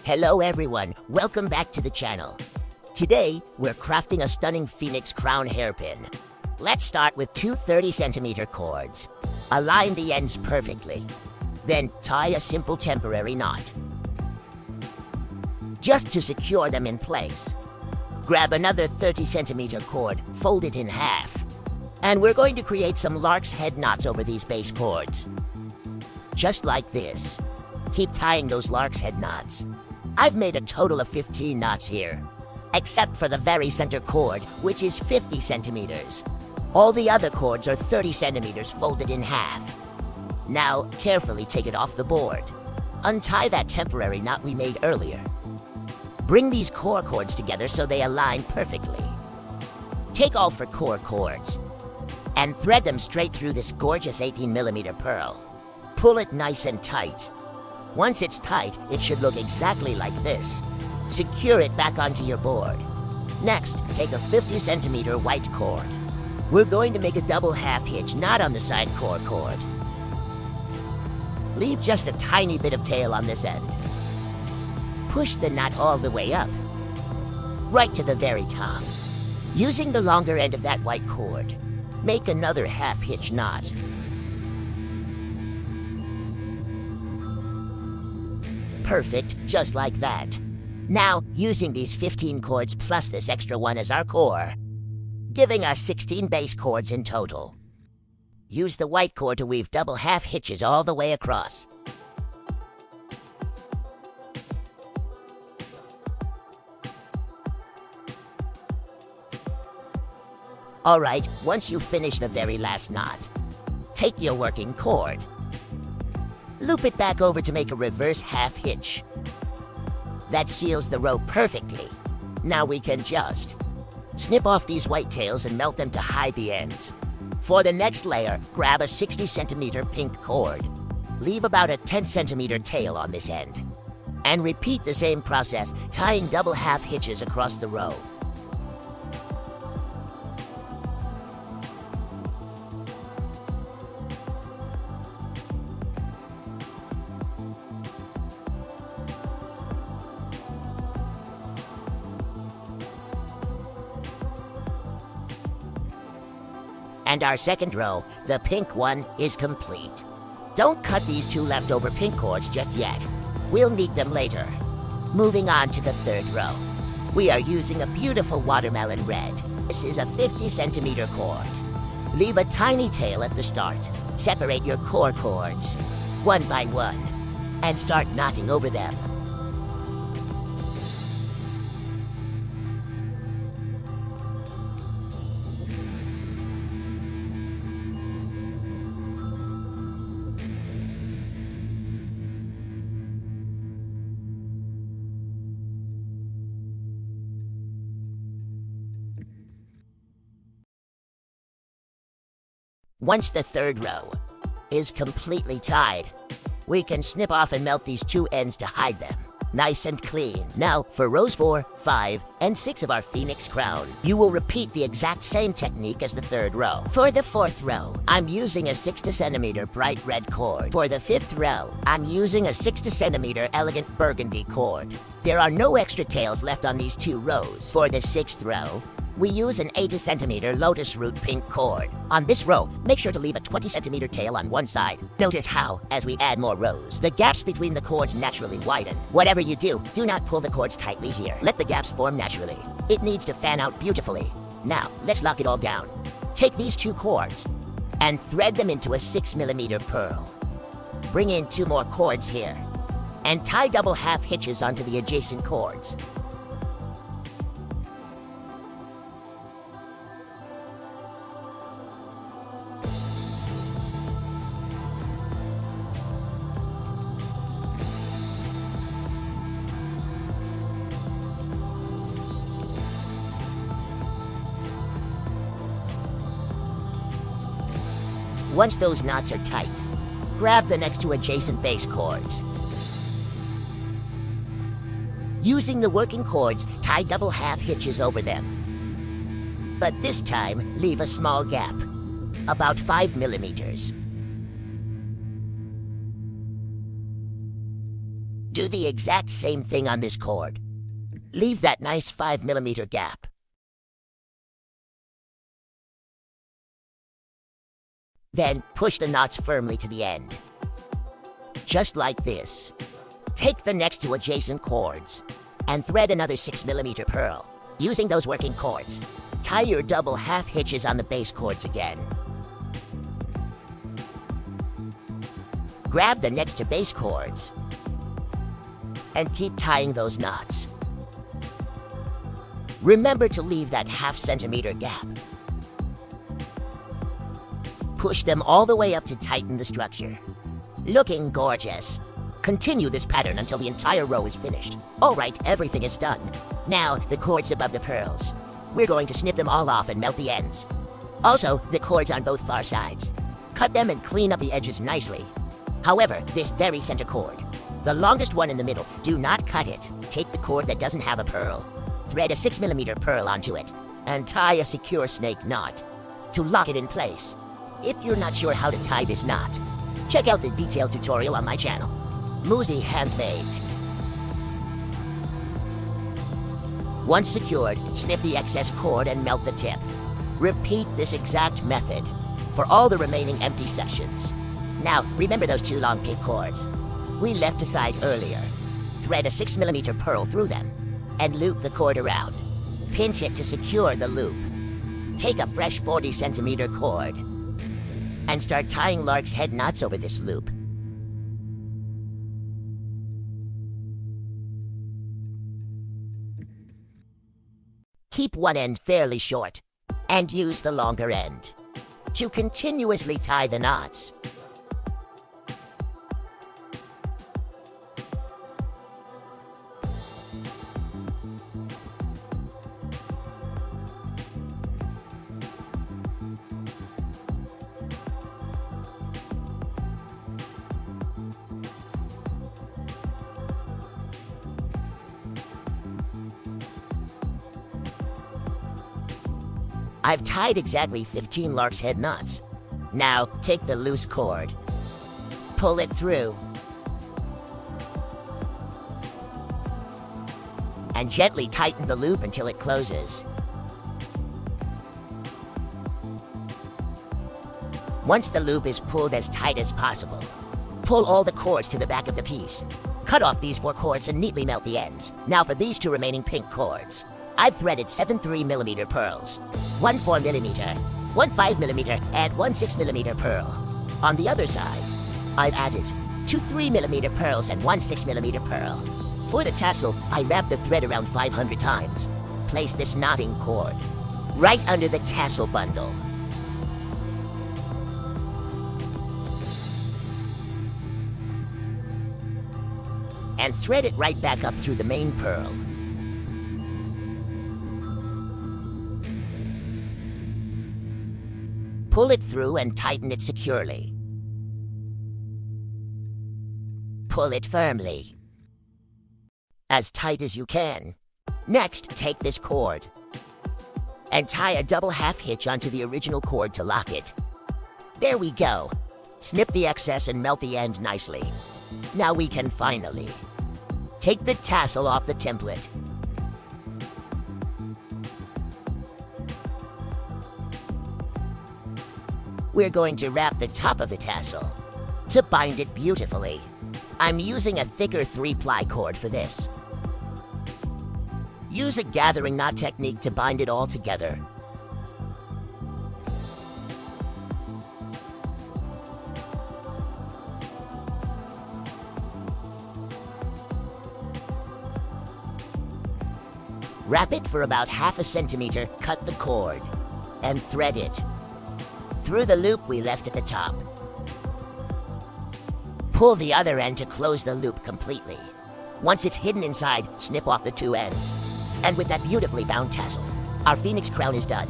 Hello everyone, welcome back to the channel. Today, we're crafting a stunning phoenix crown hairpin. Let's start with two 30-centimeter cords. Align the ends perfectly. Then tie a simple temporary knot. Just to secure them in place, grab another 30-centimeter cord, fold it in half. And we're going to create some lark's head knots over these base cords. Just like this. Keep tying those lark's head knots. I've made a total of 15 knots here, except for the very center cord, which is 50 centimeters. All the other cords are 30 centimeters folded in half. Now, carefully take it off the board. Untie that temporary knot we made earlier. Bring these core cords together so they align perfectly. Take all 4 core cords and thread them straight through this gorgeous 18mm pearl. Pull it nice and tight. Once it's tight, it should look exactly like this. Secure it back onto your board. Next, take a 50-centimeter white cord. We're going to make a double half hitch knot on the side core cord. Leave just a tiny bit of tail on this end. Push the knot all the way up, right to the very top. Using the longer end of that white cord, make another half hitch knot. Perfect, just like that. Now, using these 15 cords plus this extra one as our core, giving us 16 base cords in total. Use the white cord to weave double half hitches all the way across. Alright, once you finish the very last knot, take your working cord. Loop it back over to make a reverse half hitch. That seals the rope perfectly. Now we can just snip off these white tails and melt them to hide the ends. For the next layer, grab a 60-centimeter pink cord. Leave about a 10-centimeter tail on this end. And repeat the same process, tying double half hitches across the row. And our second row, the pink one, is complete. Don't cut these 2 leftover pink cords just yet. We'll need them later. Moving on to the third row. We are using a beautiful watermelon red. This is a 50-centimeter cord. Leave a tiny tail at the start. Separate your core cords, one by one, and start knotting over them. Once the third row is completely tied, we can snip off and melt these 2 ends to hide them. Nice and clean. Now, for rows 4, 5, and 6 of our phoenix crown, you will repeat the exact same technique as the third row. For the 4th row, I'm using a 60-centimeter bright red cord. For the 5th row, I'm using a 60-centimeter elegant burgundy cord. There are no extra tails left on these 2 rows. For the 6th row, we use an 80-centimeter lotus root pink cord. On this row, make sure to leave a 20-centimeter tail on one side. Notice how, as we add more rows, the gaps between the cords naturally widen. Whatever you do not pull the cords tightly here. Let the gaps form naturally. It needs to fan out beautifully. Now, let's lock it all down. Take these 2 cords and thread them into a 6mm pearl. Bring in 2 more cords here and tie double half hitches onto the adjacent cords. Once those knots are tight, grab the next 2 adjacent base cords. Using the working cords, tie double half hitches over them. But this time, leave a small gap, about 5 millimeters. Do the exact same thing on this cord. Leave that nice 5mm gap. Then push the knots firmly to the end. Just like this. Take the next two adjacent cords and thread another 6mm pearl. Using those working cords, tie your double half hitches on the base cords again. Grab the next two base cords and keep tying those knots. Remember to leave that ½ cm gap. Push them all the way up to tighten the structure. Looking gorgeous. Continue this pattern until the entire row is finished. Alright, everything is done. Now, the cords above the pearls. We're going to snip them all off and melt the ends. Also, the cords on both far sides. Cut them and clean up the edges nicely. However, this very center cord, the longest one in the middle, do not cut it. Take the cord that doesn't have a pearl. Thread a 6mm pearl onto it, and tie a secure snake knot to lock it in place. If you're not sure how to tie this knot, check out the detailed tutorial on my channel. Muzi Handmade. Once secured, snip the excess cord and melt the tip. Repeat this exact method for all the remaining empty sections. Now, remember those two long pink cords we left aside earlier. Thread a 6mm pearl through them and loop the cord around. Pinch it to secure the loop. Take a fresh 40cm cord and start tying lark's head knots over this loop. Keep one end fairly short and use the longer end to continuously tie the knots. I've tied exactly 15 lark's head knots. Now, take the loose cord, pull it through, and gently tighten the loop until it closes. Once the loop is pulled as tight as possible, pull all the cords to the back of the piece. Cut off these 4 cords and neatly melt the ends. Now for these 2 remaining pink cords. I've threaded 7 3mm pearls, 1 4mm, 1 5mm, and 1 6mm pearl. On the other side, I've added 2 3mm pearls and 1 6mm pearl. For the tassel, I wrap the thread around 500 times. Place this knotting cord right under the tassel bundle. And thread it right back up through the main pearl. Pull it through and tighten it securely. Pull it firmly. As tight as you can. Next, take this cord and tie a double half hitch onto the original cord to lock it. There we go. Snip the excess and melt the end nicely. Now we can finally take the tassel off the template. We're going to wrap the top of the tassel to bind it beautifully. I'm using a thicker 3-ply cord for this. Use a gathering knot technique to bind it all together. Wrap it for about ½ centimeter, cut the cord, and thread it through the loop we left at the top. Pull the other end to close the loop completely. Once it's hidden inside, snip off the 2 ends. And with that beautifully bound tassel, our phoenix crown is done.